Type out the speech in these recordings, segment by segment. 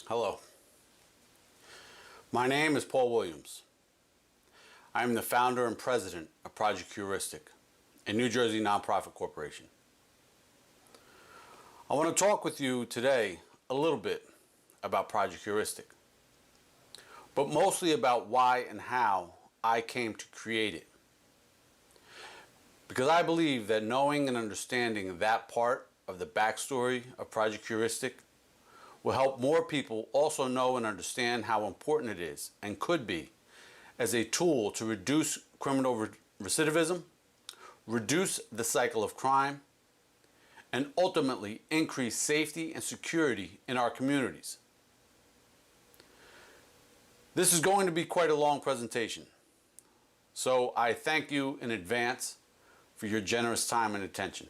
Hello. My name is Paul Williams. I am the founder and president of Project HEURISTIC, a New Jersey nonprofit corporation. I want to talk with you today a little bit about Project HEURISTIC, but mostly about why and how I came to create it. Because I believe that knowing and understanding that part of the backstory of Project HEURISTIC will help more people also know and understand how important it is and could be as a tool to reduce criminal recidivism, reduce the cycle of crime, and ultimately increase safety and security in our communities. This is going to be quite a long presentation, so I thank you in advance for your generous time and attention.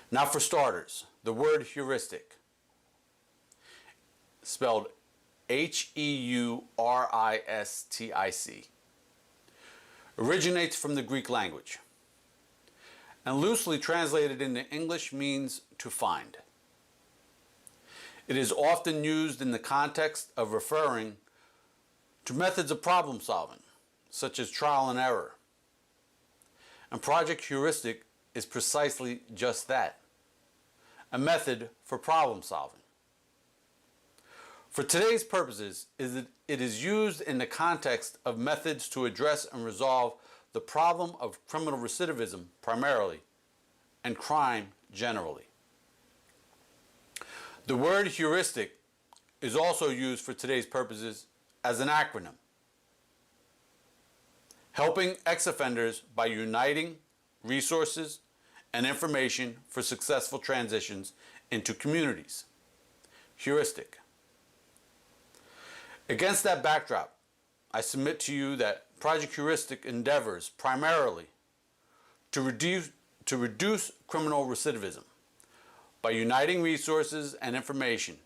Now for starters, the word heuristic, spelled H-E-U-R-I-S-T-I-C, originates from the Greek language and loosely translated into English means to find. It is often used in the context of referring to methods of problem solving, such as trial and error. And Project HEURISTIC is precisely just that, a method for problem solving. For today's purposes, it is used in the context of methods to address and resolve the problem of criminal recidivism primarily, and crime generally. The word heuristic is also used for today's purposes as an acronym, helping ex-offenders by uniting resources and information for successful transitions into communities. Heuristic. Against that backdrop, I submit to you that Project HEURISTIC endeavors primarily to reduce criminal recidivism by uniting resources and information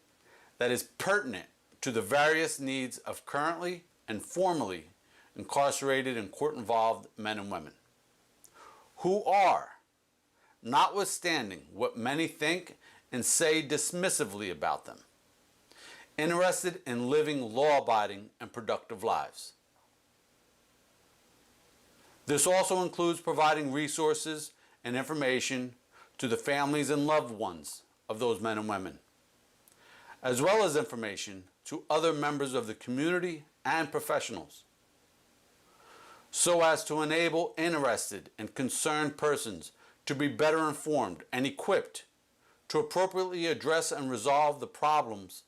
that is pertinent to the various needs of currently and formerly incarcerated and court-involved men and women who are, notwithstanding what many think and say dismissively about them, interested in living law-abiding and productive lives. This also includes providing resources and information to the families and loved ones of those men and women, as well as information to other members of the community and professionals, so as to enable interested and concerned persons to be better informed and equipped to appropriately address and resolve the problems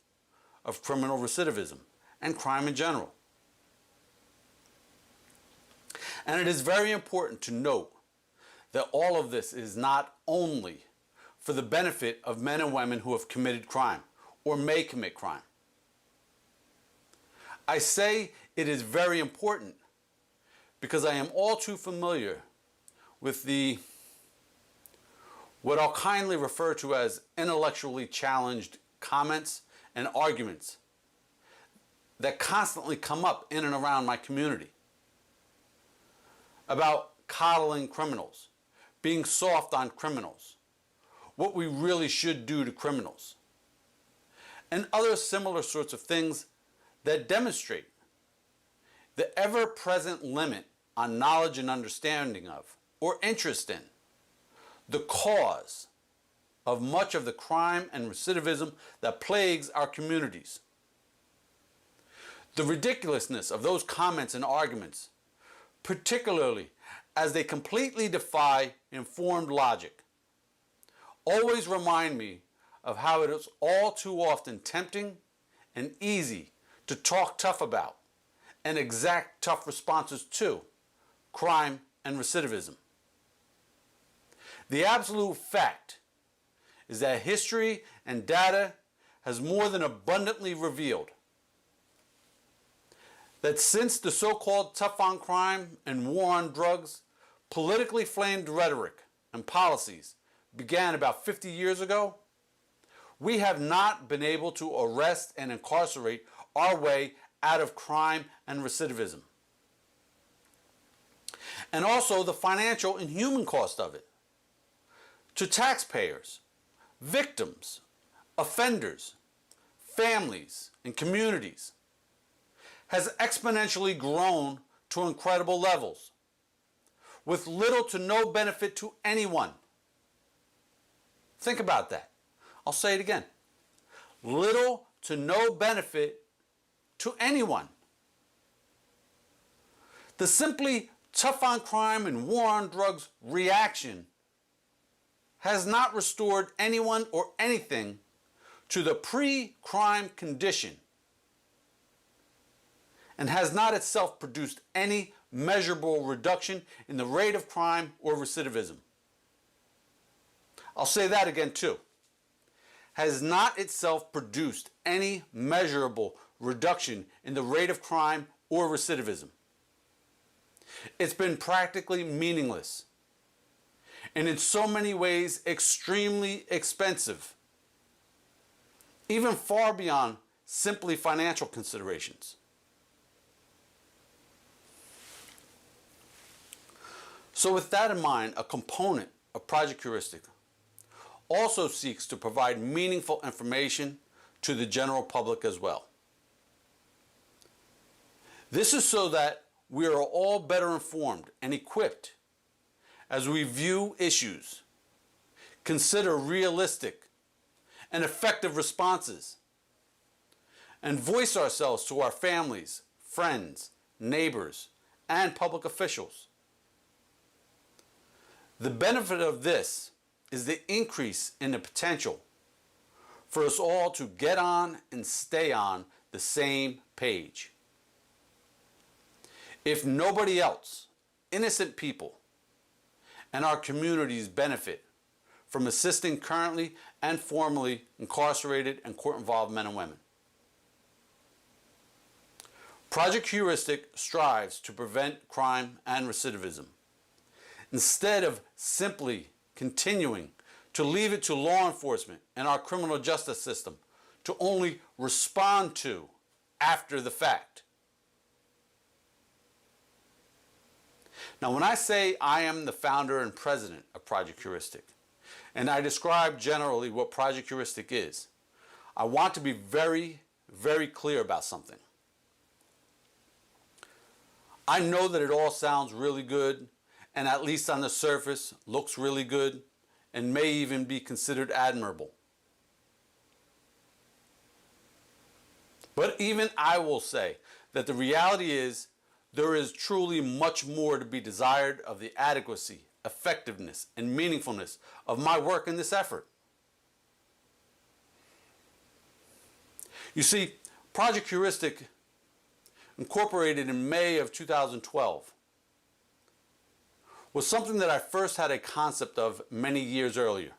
of criminal recidivism and crime in general. And it is very important to note that all of this is not only for the benefit of men and women who have committed crime or may commit crime. I say it is very important because I am all too familiar with what I'll kindly refer to as intellectually challenged comments and arguments that constantly come up in and around my community about coddling criminals, being soft on criminals, what we really should do to criminals, and other similar sorts of things that demonstrate the ever-present limit on knowledge and understanding of, or interest in, the cause of much of the crime and recidivism that plagues our communities. The ridiculousness of those comments and arguments, particularly as they completely defy informed logic, always remind me of how it is all too often tempting and easy to talk tough about and exact tough responses to crime and recidivism. The absolute fact is that history and data has more than abundantly revealed that since the so-called tough on crime and war on drugs politically flamed rhetoric and policies began about 50 years ago, we have not been able to arrest and incarcerate our way out of crime and recidivism. And also the financial and human cost of it to taxpayers, victims, offenders, families, and communities has exponentially grown to incredible levels, with little to no benefit to anyone. Think about that. I'll say it again. Little to no benefit to anyone. The simply tough on crime and war on drugs reaction has not restored anyone or anything to the pre-crime condition, and has not itself produced any measurable reduction in the rate of crime or recidivism. I'll say that again too. Has not itself produced any measurable reduction in the rate of crime or recidivism. It's been practically meaningless, and in so many ways extremely expensive, even far beyond simply financial considerations. So with that in mind, a component of Project HEURISTIC also seeks to provide meaningful information to the general public as well. This is so that we are all better informed and equipped as we view issues, consider realistic and effective responses, and voice ourselves to our families, friends, neighbors, and public officials. The benefit of this is the increase in the potential for us all to get on and stay on the same page. If nobody else, innocent people and our communities benefit from assisting currently and formerly incarcerated and court-involved men and women. Project HEURISTIC strives to prevent crime and recidivism, instead of simply continuing to leave it to law enforcement and our criminal justice system to only respond to after the fact. Now, when I say I am the founder and president of Project HEURISTIC, and I describe generally what Project HEURISTIC is, I want to be very, very clear about something. I know that it all sounds really good, and at least on the surface looks really good, and may even be considered admirable. But even I will say that the reality is there is truly much more to be desired of the adequacy, effectiveness, and meaningfulness of my work in this effort. You see, Project HEURISTIC, incorporated in May of 2012, was something that I first had a concept of many years earlier,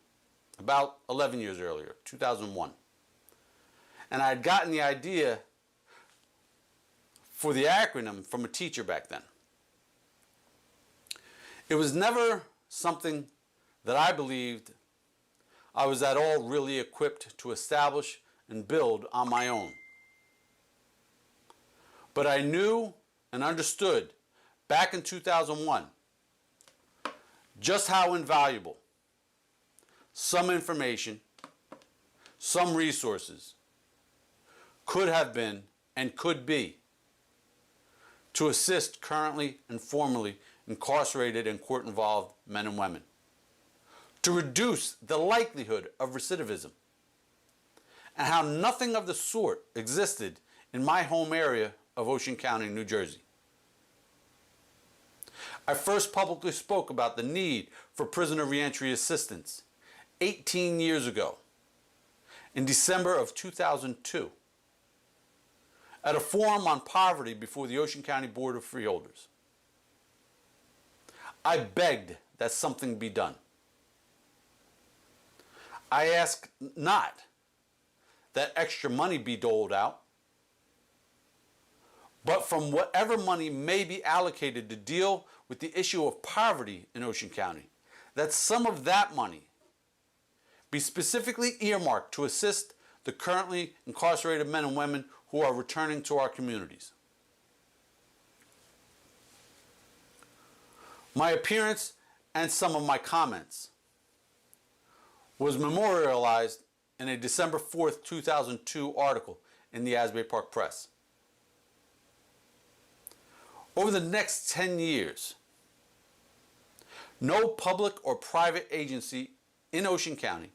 about 11 years earlier, 2001. And I had gotten the idea for the acronym from a teacher back then. It was never something that I believed I was at all really equipped to establish and build on my own. But I knew and understood back in 2001 just how invaluable some information, some resources could have been and could be to assist currently and formerly incarcerated and court-involved men and women, to reduce the likelihood of recidivism, and how nothing of the sort existed in my home area of Ocean County, New Jersey. I first publicly spoke about the need for prisoner reentry assistance 18 years ago, in December of 2002, at a forum on poverty before the Ocean County Board of Freeholders. I begged that something be done. I asked not that extra money be doled out, but from whatever money may be allocated to deal with the issue of poverty in Ocean County, that some of that money be specifically earmarked to assist the currently incarcerated men and women who are returning to our communities. My appearance and some of my comments was memorialized in a December 4th, 2002 article in the Asbury Park Press. Over the next 10 years, no public or private agency in Ocean County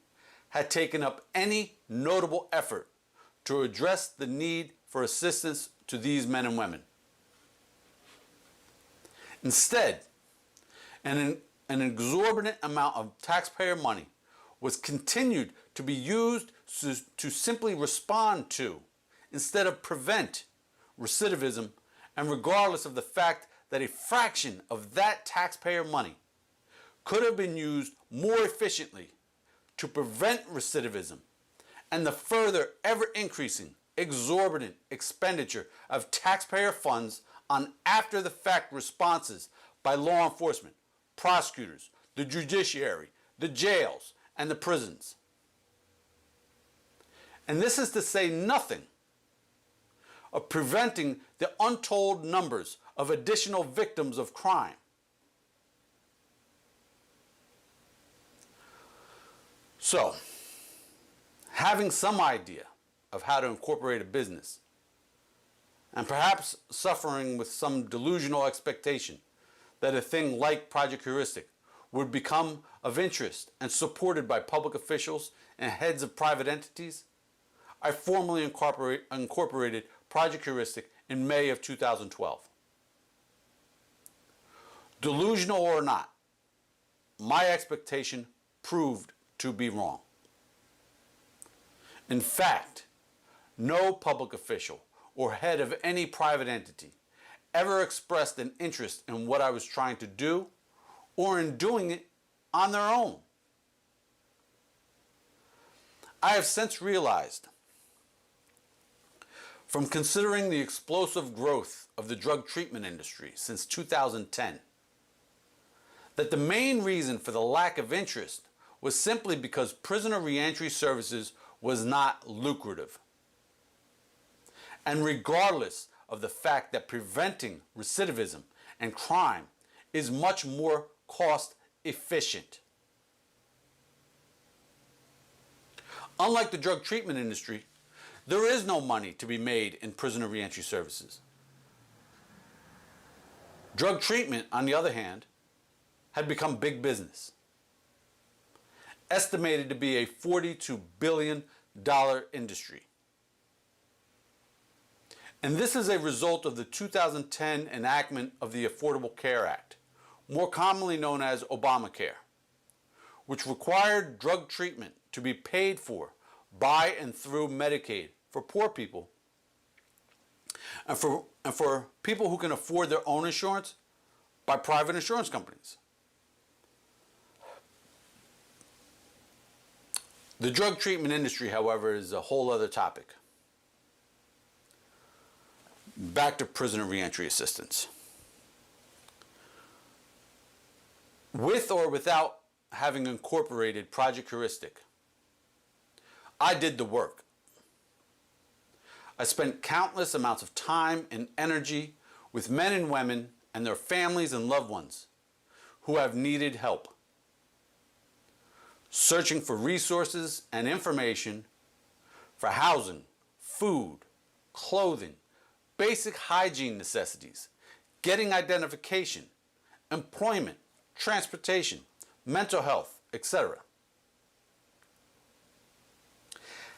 had taken up any notable effort to address the need for assistance to these men and women. Instead, an exorbitant amount of taxpayer money was continued to be used to simply respond to, instead of prevent, recidivism, and regardless of the fact that a fraction of that taxpayer money could have been used more efficiently to prevent recidivism and the further ever-increasing exorbitant expenditure of taxpayer funds on after-the-fact responses by law enforcement, prosecutors, the judiciary, the jails, and the prisons. And this is to say nothing of preventing the untold numbers of additional victims of crime. So, having some idea of how to incorporate a business, and perhaps suffering with some delusional expectation that a thing like Project HEURISTIC would become of interest and supported by public officials and heads of private entities, I formally incorporated Project HEURISTIC in May of 2012. Delusional or not, my expectation proved to be wrong. In fact, no public official or head of any private entity ever expressed an interest in what I was trying to do or in doing it on their own. I have since realized, from considering the explosive growth of the drug treatment industry since 2010, that the main reason for the lack of interest was simply because prisoner reentry services was not lucrative. And regardless of the fact that preventing recidivism and crime is much more cost efficient. Unlike the drug treatment industry, there is no money to be made in prisoner reentry services. Drug treatment, on the other hand, had become big business, estimated to be a $42 billion industry. And this is a result of the 2010 enactment of the Affordable Care Act, more commonly known as Obamacare, which required drug treatment to be paid for by and through Medicaid for poor people, and for people who can afford their own insurance by private insurance companies. The drug treatment industry, however, is a whole other topic. Back to prisoner reentry assistance. With or without having incorporated Project HEURISTIC, I did the work. I spent countless amounts of time and energy with men and women and their families and loved ones who have needed help, searching for resources and information for housing, food, clothing, basic hygiene necessities, getting identification, employment, transportation, mental health, etc.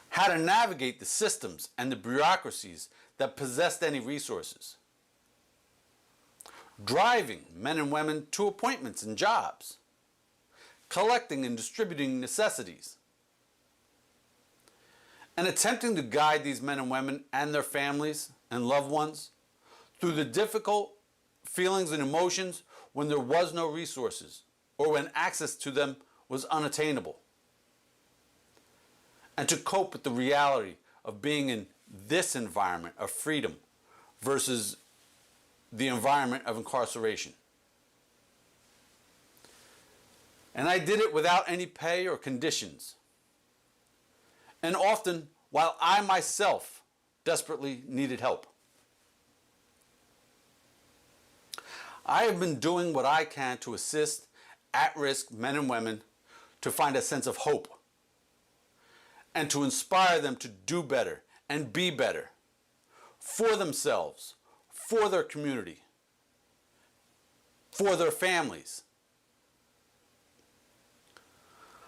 How to navigate the systems and the bureaucracies that possessed any resources. Driving men and women to appointments and jobs. Collecting and distributing necessities. And attempting to guide these men and women and their families and loved ones through the difficult feelings and emotions when there was no resources or when access to them was unattainable. And to cope with the reality of being in this environment of freedom versus the environment of incarceration. And I did it without any pay or conditions. And often while I myself desperately needed help. I have been doing what I can to assist at-risk men and women to find a sense of hope and to inspire them to do better and be better for themselves, for their community, for their families.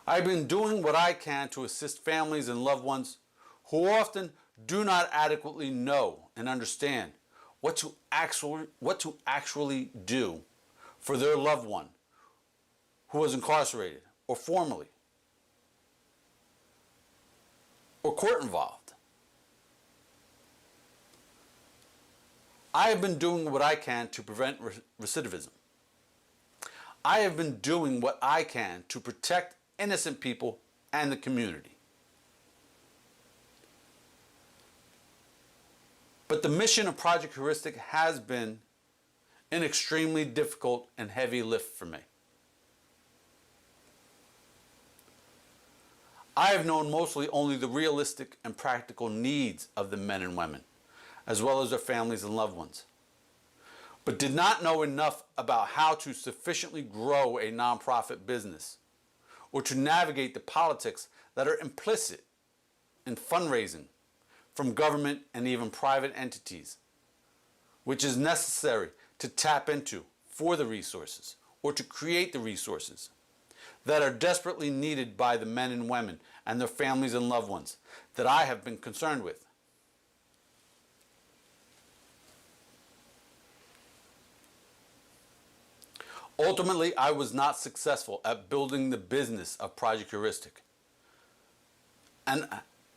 I've been doing what I can to assist families and loved ones who often do not adequately know and understand what to actually do for their loved one who was incarcerated or formerly or court involved. I have been doing what I can to prevent recidivism. I have been doing what I can to protect innocent people and the community. But the mission of Project HEURISTIC has been an extremely difficult and heavy lift for me. I have known mostly only the realistic and practical needs of the men and women, as well as their families and loved ones, but did not know enough about how to sufficiently grow a nonprofit business or to navigate the politics that are implicit in fundraising from government and even private entities, which is necessary to tap into for the resources or to create the resources that are desperately needed by the men and women and their families and loved ones that I have been concerned with. Ultimately, I was not successful at building the business of Project HEURISTIC and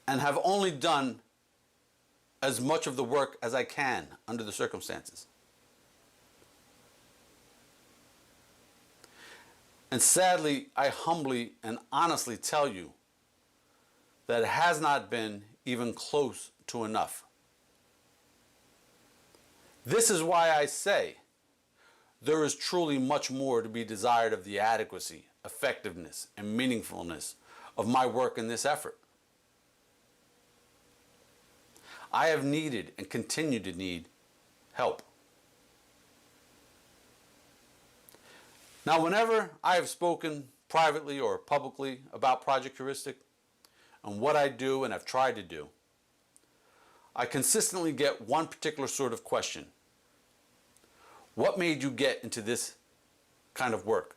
have only done as much of the work as I can under the circumstances. And sadly, I humbly and honestly tell you that it has not been even close to enough. This is why I say there is truly much more to be desired of the adequacy, effectiveness, and meaningfulness of my work in this effort. I have needed and continue to need help. Now, whenever I have spoken privately or publicly about Project HEURISTIC and what I do and have tried to do, I consistently get one particular sort of question. What made you get into this kind of work?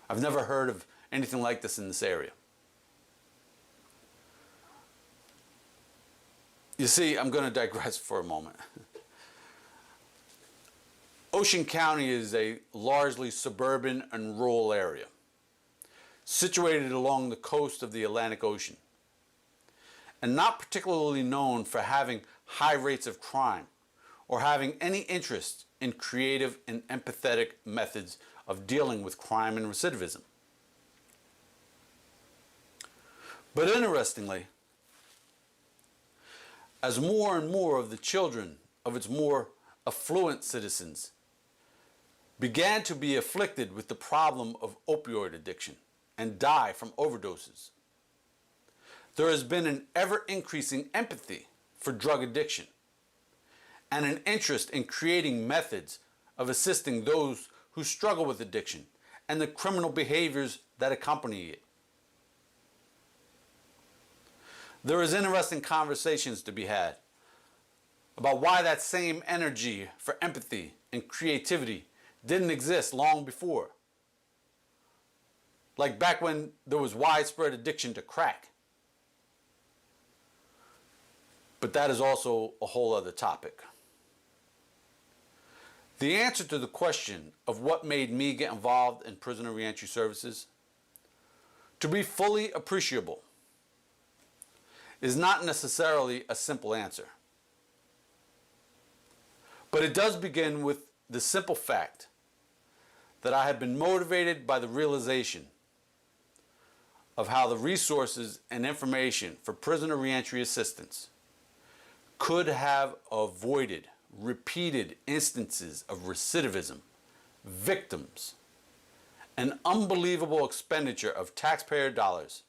I've never heard of anything like this in this area. You see, I'm going to digress for a moment. Ocean County is a largely suburban and rural area, situated along the coast of the Atlantic Ocean, and not particularly known for having high rates of crime or having any interest in creative and empathetic methods of dealing with crime and recidivism. But interestingly, as more and more of the children of its more affluent citizens began to be afflicted with the problem of opioid addiction and die from overdoses, there has been an ever-increasing empathy for drug addiction and an interest in creating methods of assisting those who struggle with addiction and the criminal behaviors that accompany it. There is interesting conversations to be had about why that same energy for empathy and creativity didn't exist long before. Like back when there was widespread addiction to crack. But that is also a whole other topic. The answer to the question of what made me get involved in prisoner reentry services, to be fully appreciable, is not necessarily a simple answer. But it does begin with the simple fact that I have been motivated by the realization of how the resources and information for prisoner reentry assistance could have avoided repeated instances of recidivism, victims, an unbelievable expenditure of taxpayer dollars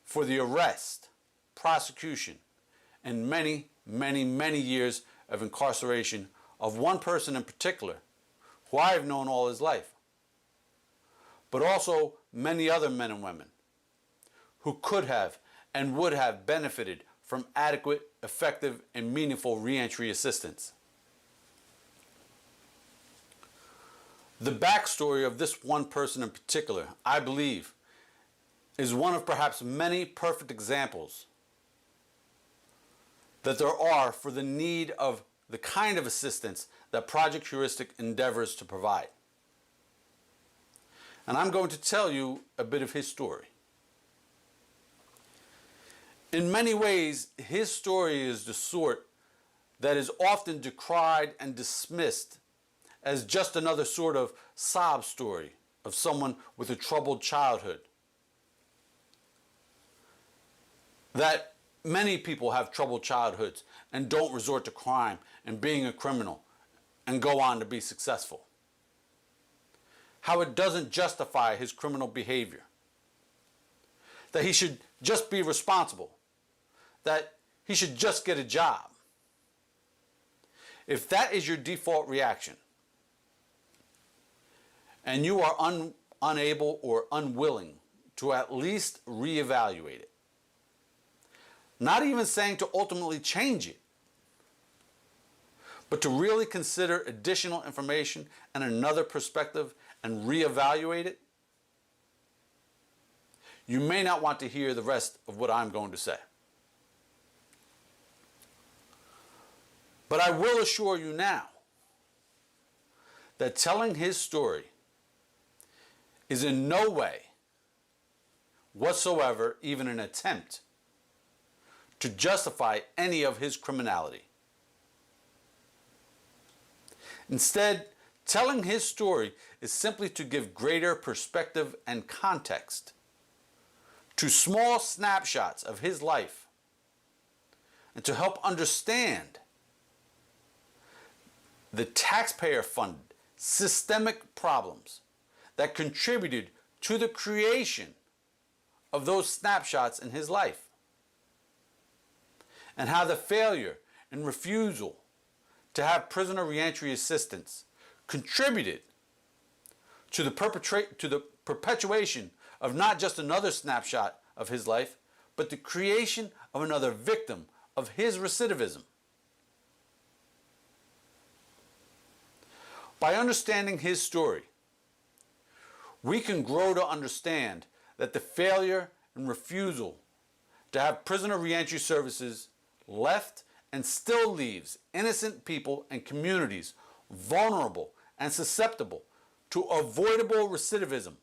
for the arrest, prosecution, and many, many, many years of incarceration of one person in particular, who I have known all his life, but also many other men and women who could have and would have benefited from adequate, effective, and meaningful reentry assistance. The backstory of this one person in particular, I believe, is one of perhaps many perfect examples that there are for the need of the kind of assistance that Project Heuristic endeavors to provide. And I'm going to tell you a bit of his story. In many ways, his story is the sort that is often decried and dismissed as just another sort of sob story of someone with a troubled childhood. That many people have troubled childhoods and don't resort to crime and being a criminal and go on to be successful. How it doesn't justify his criminal behavior. That he should just be responsible. That he should just get a job. If that is your default reaction, and you are unable or unwilling to at least reevaluate it, not even saying to ultimately change it, but to really consider additional information and another perspective and reevaluate it, you may not want to hear the rest of what I'm going to say. But I will assure you now that telling his story is in no way whatsoever even an attempt to justify any of his criminality. Instead, telling his story is simply to give greater perspective and context to small snapshots of his life and to help understand the taxpayer-funded systemic problems that contributed to the creation of those snapshots in his life, and how the failure and refusal to have prisoner reentry assistance contributed to the perpetuation of not just another snapshot of his life, but the creation of another victim of his recidivism. By understanding his story, we can grow to understand that the failure and refusal to have prisoner reentry services left and still leaves innocent people and communities vulnerable and susceptible to avoidable recidivism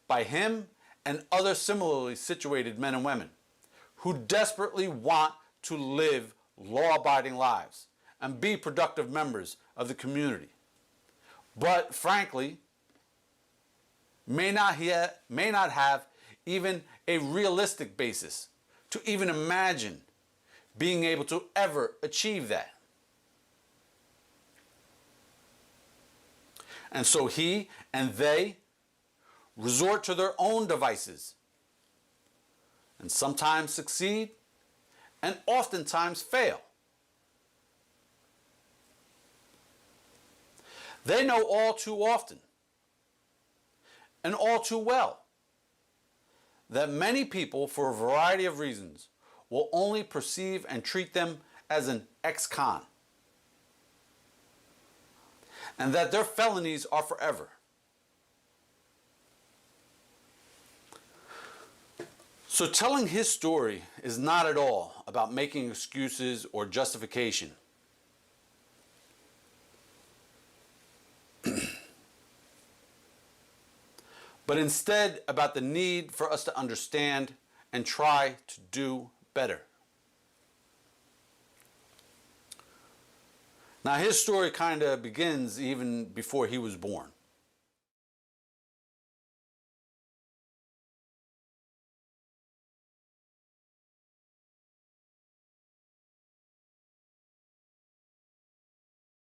by him and other similarly situated men and women who desperately want to live law-abiding lives and be productive members of the community, but frankly may not have even a realistic basis to even imagine being able to ever achieve that. And so he and they resort to their own devices and sometimes succeed and oftentimes fail. They know all too often and all too well that many people, for a variety of reasons, will only perceive and treat them as an ex-con, and that their felonies are forever. So telling his story is not at all about making excuses or justification. But instead about the need for us to understand and try to do better. Now his story kind of begins even before he was born.